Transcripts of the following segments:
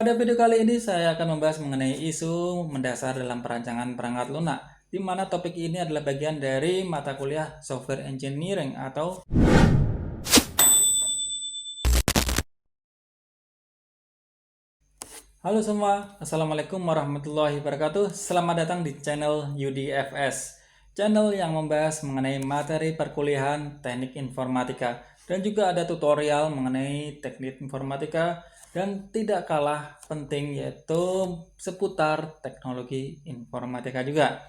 Pada video kali ini saya akan membahas mengenai isu mendasar dalam perancangan perangkat lunak, di mana topik ini adalah bagian dari mata kuliah Software Engineering atau Halo semua, Assalamualaikum warahmatullahi wabarakatuh. Selamat datang di channel UDFS, channel yang membahas mengenai materi perkuliahan teknik informatika, dan juga ada tutorial mengenai teknik informatika, dan tidak kalah penting yaitu seputar teknologi informatika juga.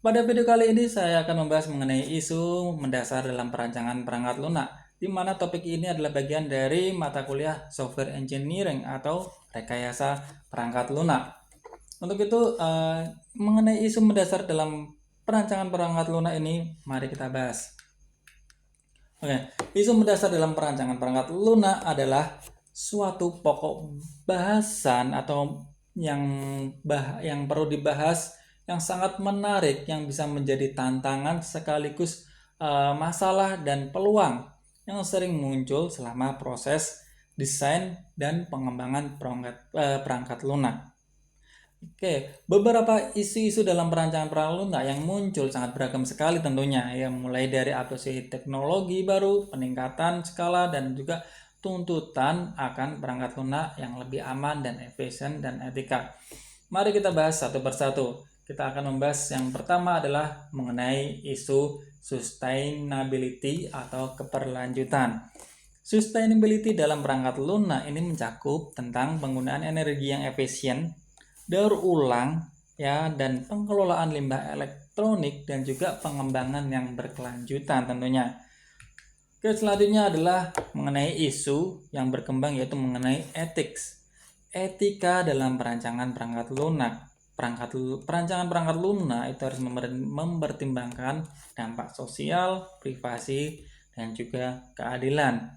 Pada video kali ini saya akan membahas mengenai isu mendasar dalam perancangan perangkat lunak, di mana topik ini adalah bagian dari mata kuliah Software Engineering atau rekayasa perangkat lunak. Untuk itu, mengenai isu mendasar dalam perancangan perangkat lunak ini, mari kita bahas. Oke, isu mendasar dalam perancangan perangkat lunak adalah suatu pokok bahasan atau yang perlu dibahas, yang sangat menarik, yang bisa menjadi tantangan sekaligus masalah dan peluang yang sering muncul selama proses desain dan pengembangan perangkat lunak. Oke, beberapa isu-isu dalam perancangan perangkat lunak yang muncul sangat beragam sekali tentunya, ya, mulai dari adopsi teknologi baru, peningkatan skala, dan juga tuntutan akan perangkat lunak yang lebih aman dan efisien dan etika. Mari kita bahas satu persatu. Kita akan membahas yang pertama adalah mengenai isu sustainability atau keberlanjutan. Sustainability dalam perangkat lunak ini mencakup tentang penggunaan energi yang efisien, daur ulang, ya, dan pengelolaan limbah elektronik, dan juga pengembangan yang berkelanjutan tentunya. Oke, selanjutnya adalah mengenai isu yang berkembang yaitu mengenai etika dalam perancangan perangkat lunak. Perancangan perangkat lunak itu harus mempertimbangkan dampak sosial, privasi, dan juga keadilan.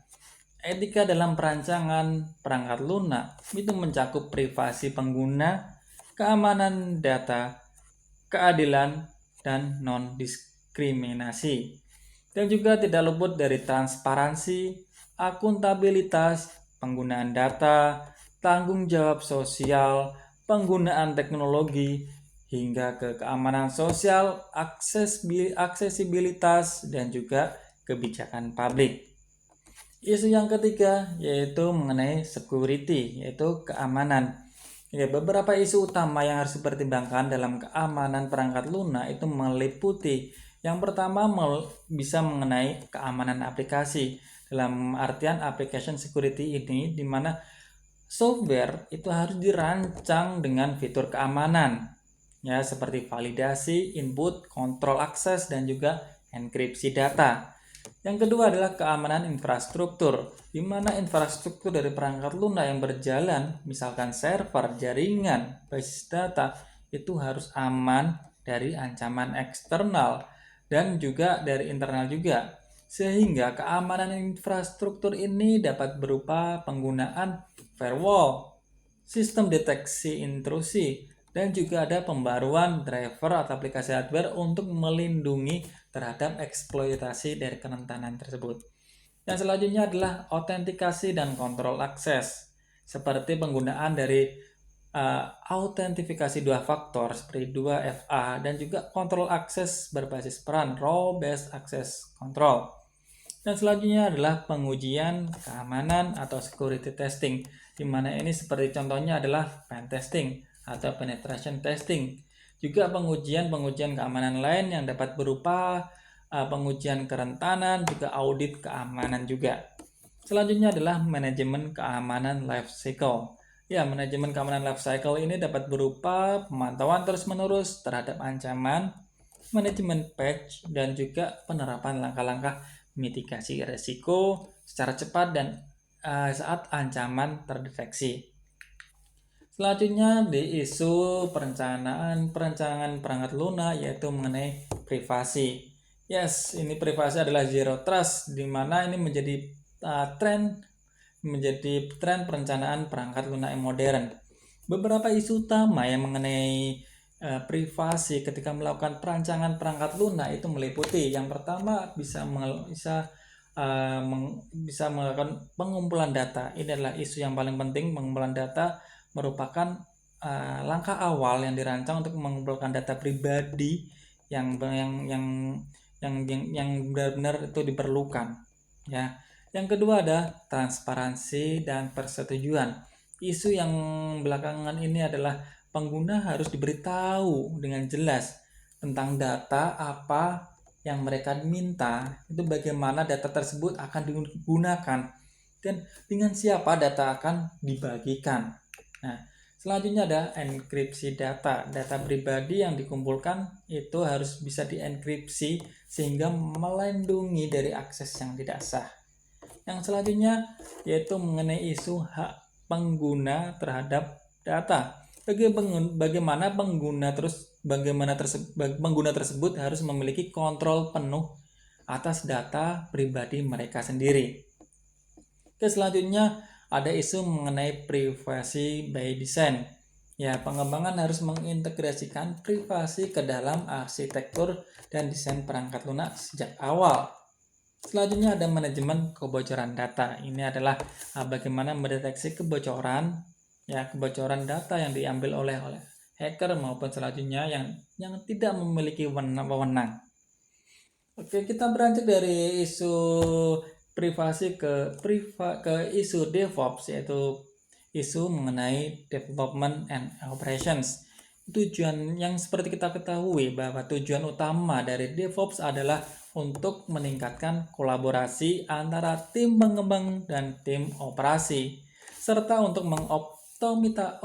Etika dalam perancangan perangkat lunak itu mencakup privasi pengguna, keamanan data, keadilan, dan non-diskriminasi. Dan juga tidak luput dari transparansi, akuntabilitas, penggunaan data, tanggung jawab sosial, penggunaan teknologi, hingga ke keamanan sosial, aksesibilitas, dan juga kebijakan publik. Isu yang ketiga yaitu mengenai security, yaitu keamanan. Ya, beberapa isu utama yang harus dipertimbangkan dalam keamanan perangkat lunak itu meliputi yang pertama bisa mengenai keamanan aplikasi. Dalam artian application security ini di mana software itu harus dirancang dengan fitur keamanan, ya, seperti validasi, input, kontrol akses, dan juga enkripsi data. Yang kedua adalah keamanan infrastruktur, di mana infrastruktur dari perangkat lunak yang berjalan, misalkan server, jaringan, basis data, itu harus aman dari ancaman eksternal dan juga dari internal juga. Sehingga keamanan infrastruktur ini dapat berupa penggunaan firewall, sistem deteksi intrusi, dan juga ada pembaruan driver atau aplikasi hardware untuk melindungi terhadap eksploitasi dari kerentanan tersebut. Yang selanjutnya adalah autentikasi dan kontrol akses, seperti penggunaan dari autentifikasi dua faktor seperti 2FA dan juga kontrol akses berbasis peran role based access control. Dan selanjutnya adalah pengujian keamanan atau security testing, di mana ini seperti contohnya adalah pen testing atau penetration testing. Juga pengujian keamanan lain yang dapat berupa pengujian kerentanan, juga audit keamanan juga. Selanjutnya adalah manajemen keamanan life cycle. Ya, manajemen keamanan life cycle ini dapat berupa pemantauan terus-menerus terhadap ancaman, manajemen patch, dan juga penerapan langkah-langkah mitigasi resiko secara cepat dan saat ancaman terdeteksi. Selanjutnya di isu perencanaan perangkat lunak yaitu mengenai privasi. Yes, ini privasi adalah zero trust, di mana ini menjadi tren perencanaan perangkat lunak yang modern. Beberapa isu utama yang mengenai privasi ketika melakukan perancangan perangkat lunak itu meliputi yang pertama bisa melakukan pengumpulan data. Ini adalah isu yang paling penting, pengumpulan data merupakan langkah awal yang dirancang untuk mengumpulkan data pribadi yang benar-benar itu diperlukan, ya. Yang kedua ada transparansi dan persetujuan. Isu yang belakangan ini adalah pengguna harus diberitahu dengan jelas tentang data apa yang mereka minta, itu bagaimana data tersebut akan digunakan, dan dengan siapa data akan dibagikan. Nah, selanjutnya ada enkripsi data. Data pribadi yang dikumpulkan itu harus bisa dienkripsi sehingga melindungi dari akses yang tidak sah. Yang selanjutnya yaitu mengenai isu hak pengguna terhadap data. Bagaimana pengguna tersebut harus memiliki kontrol penuh atas data pribadi mereka sendiri. Selanjutnya ada isu mengenai privacy by design. Ya, pengembangan harus mengintegrasikan privasi ke dalam arsitektur dan desain perangkat lunak sejak awal. Selanjutnya ada manajemen kebocoran data. Ini adalah bagaimana mendeteksi kebocoran data yang diambil oleh hacker maupun selanjutnya yang tidak memiliki wewenang. Oke, kita beranjak dari isu privasi ke isu DevOps, yaitu isu mengenai development and operations. Tujuan yang seperti kita ketahui bahwa tujuan utama dari DevOps adalah untuk meningkatkan kolaborasi antara tim pengembang dan tim operasi, serta untuk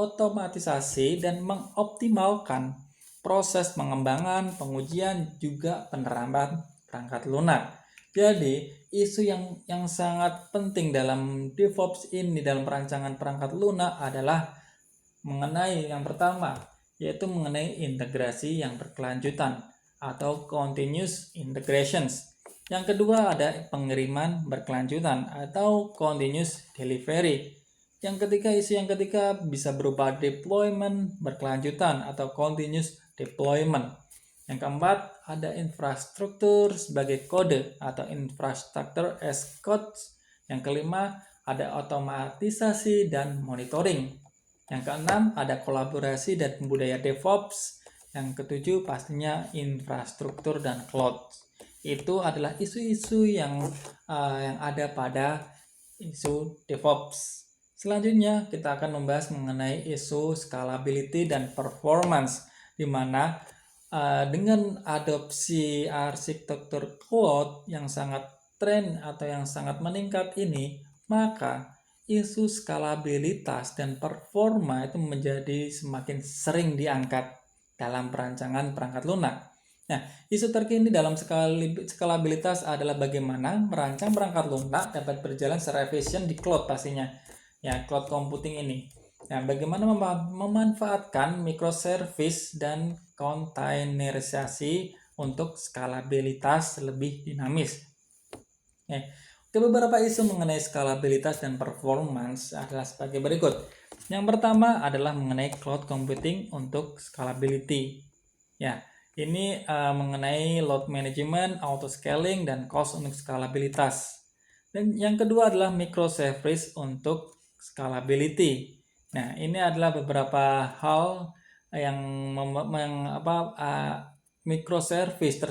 otomatisasi dan mengoptimalkan proses pengembangan, pengujian, juga penerapan perangkat lunak. Jadi, isu yang sangat penting dalam DevOps ini, dalam perancangan perangkat lunak, adalah mengenai yang pertama, yaitu mengenai integrasi yang berkelanjutan atau continuous integrations. Yang kedua ada pengiriman berkelanjutan atau continuous delivery. Isu yang ketiga bisa berupa deployment berkelanjutan atau continuous deployment. Yang keempat ada infrastruktur sebagai kode atau infrastructure as code. Yang kelima ada otomatisasi dan monitoring. Yang keenam ada kolaborasi dan budaya DevOps. Yang ketujuh pastinya infrastruktur dan cloud. Itu adalah isu-isu yang ada pada isu DevOps. Selanjutnya kita akan membahas mengenai isu scalability dan performance, di mana dengan adopsi arsitektur cloud yang sangat tren atau yang sangat meningkat ini, maka isu skalabilitas dan performa itu menjadi semakin sering diangkat dalam perancangan perangkat lunak. Nah, isu terkini dalam skalabilitas adalah bagaimana merancang perangkat lunak dapat berjalan secara efisien di cloud pastinya. Ya, cloud computing ini. Nah, bagaimana memanfaatkan microservice dan containerisasi untuk skalabilitas lebih dinamis. Beberapa isu mengenai skalabilitas dan performance adalah sebagai berikut. Yang pertama adalah mengenai cloud computing untuk scalability. Ya, ini mengenai load management, auto scaling, dan cost untuk skalabilitas. Dan yang kedua adalah microservice untuk scalability. Nah, ini adalah beberapa hal yang microservice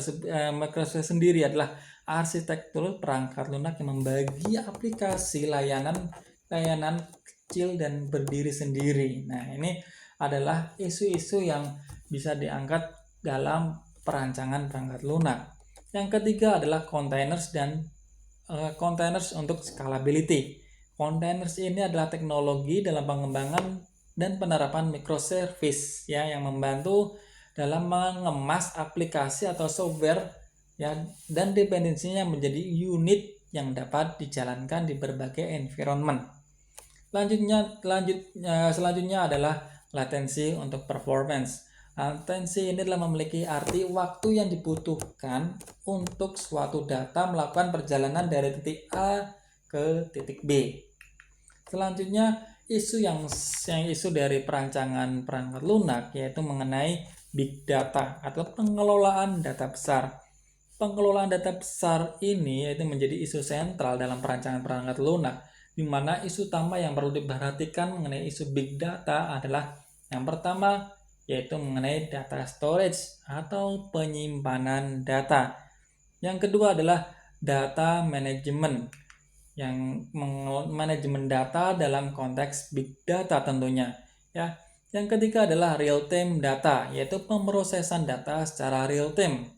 sendiri adalah arsitektur perangkat lunak yang membagi aplikasi layanan kecil dan berdiri sendiri. Nah, ini adalah isu-isu yang bisa diangkat dalam perancangan perangkat lunak. Yang ketiga adalah containers untuk scalability. Containers ini adalah teknologi dalam pengembangan dan penerapan microservice yang membantu dalam mengemas aplikasi atau software dan dependensinya menjadi unit yang dapat dijalankan di berbagai environment. Selanjutnya adalah latensi untuk performance. Latensi ini adalah memiliki arti waktu yang dibutuhkan untuk suatu data melakukan perjalanan dari titik A ke titik B. Selanjutnya isu dari perancangan perangkat lunak yaitu mengenai big data atau pengelolaan data besar. Pengelolaan data besar ini yaitu menjadi isu sentral dalam perancangan perangkat lunak, di mana isu utama yang perlu diperhatikan mengenai isu big data adalah yang pertama yaitu mengenai data storage atau penyimpanan data. Yang kedua adalah data management, yang manajemen data dalam konteks big data tentunya ya. Yang ketiga adalah real time data, yaitu pemrosesan data secara real time.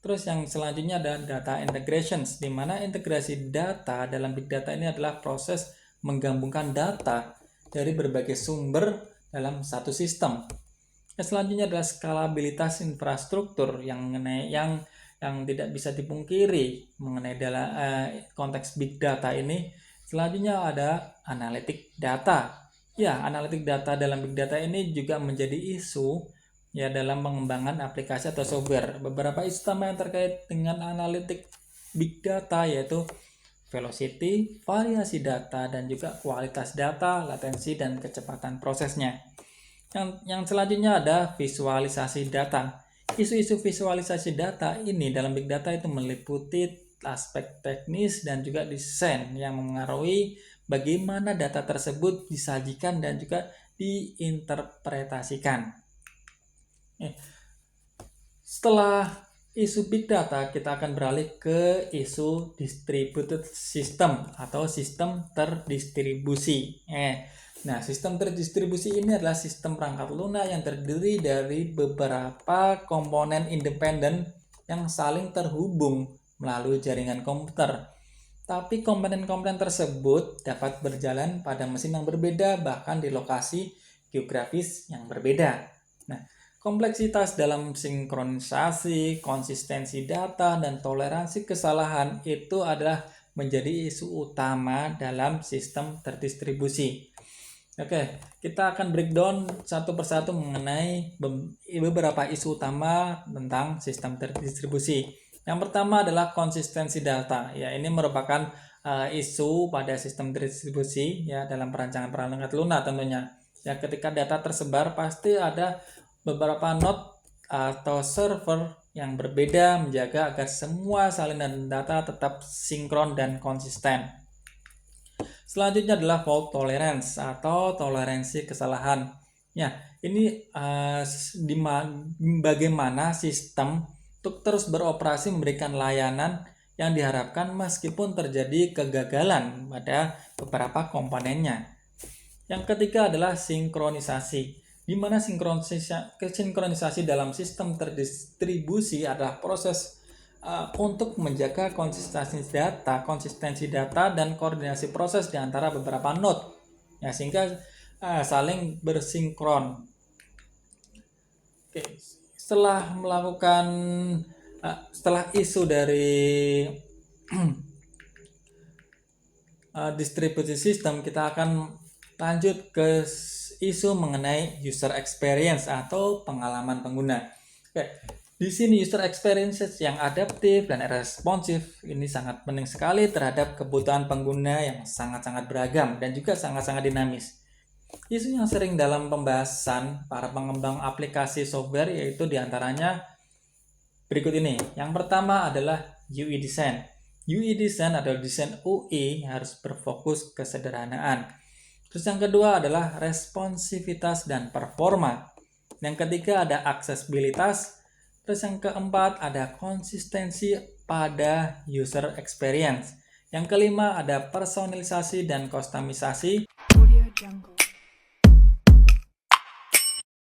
Terus yang selanjutnya ada data integrations, di mana integrasi data dalam big data ini adalah proses menggabungkan data dari berbagai sumber dalam satu sistem. Yang selanjutnya adalah skalabilitas infrastruktur yang tidak bisa dipungkiri mengenai dalam konteks big data ini. Selanjutnya ada analitik data. Ya, analitik data dalam big data ini juga menjadi isu ya dalam pengembangan aplikasi atau software. Beberapa isu utama yang terkait dengan analitik big data yaitu velocity, variasi data, dan juga kualitas data, latensi, dan kecepatan prosesnya. Yang selanjutnya ada visualisasi data. Isu-isu visualisasi data ini dalam big data itu meliputi aspek teknis dan juga desain yang mengaruhi bagaimana data tersebut disajikan dan juga diinterpretasikan. Setelah isu big data, kita akan beralih ke isu distributed system atau sistem terdistribusi. Nah, sistem terdistribusi ini adalah sistem perangkat lunak yang terdiri dari beberapa komponen independen yang saling terhubung melalui jaringan komputer. Tapi komponen-komponen tersebut dapat berjalan pada mesin yang berbeda, bahkan di lokasi geografis yang berbeda. Nah, kompleksitas dalam sinkronisasi, konsistensi data, dan toleransi kesalahan itu adalah menjadi isu utama dalam sistem terdistribusi. Oke, kita akan breakdown satu persatu mengenai beberapa isu utama tentang sistem terdistribusi. Yang pertama adalah konsistensi data. Ya, ini merupakan isu pada sistem terdistribusi ya dalam perancangan perangkat lunak tentunya. Ya, ketika data tersebar pasti ada beberapa node atau server yang berbeda menjaga agar semua salinan data tetap sinkron dan konsisten. Selanjutnya adalah fault tolerance atau toleransi kesalahan. Ya, ini bagaimana sistem untuk terus beroperasi memberikan layanan yang diharapkan meskipun terjadi kegagalan pada beberapa komponennya. Yang ketiga adalah sinkronisasi, di mana sinkronisasi dalam sistem terdistribusi adalah proses untuk menjaga konsistensi data dan koordinasi proses di antara beberapa node, ya, sehingga saling bersinkron. Oke, setelah isu dari distributed system, kita akan lanjut ke isu mengenai user experience atau pengalaman pengguna. Oke, di sini user experiences yang adaptif dan responsif ini sangat penting sekali terhadap kebutuhan pengguna yang sangat-sangat beragam dan juga sangat-sangat dinamis. Isu yang sering dalam pembahasan para pengembang aplikasi software yaitu diantaranya berikut ini. Yang pertama adalah UI design. UI design adalah desain UI yang harus berfokus kesederhanaan. Terus yang kedua adalah responsivitas dan performa. Yang ketiga ada aksesibilitas. Terus yang keempat ada konsistensi pada user experience. Yang kelima ada personalisasi dan kustomisasi. Audio Jungle.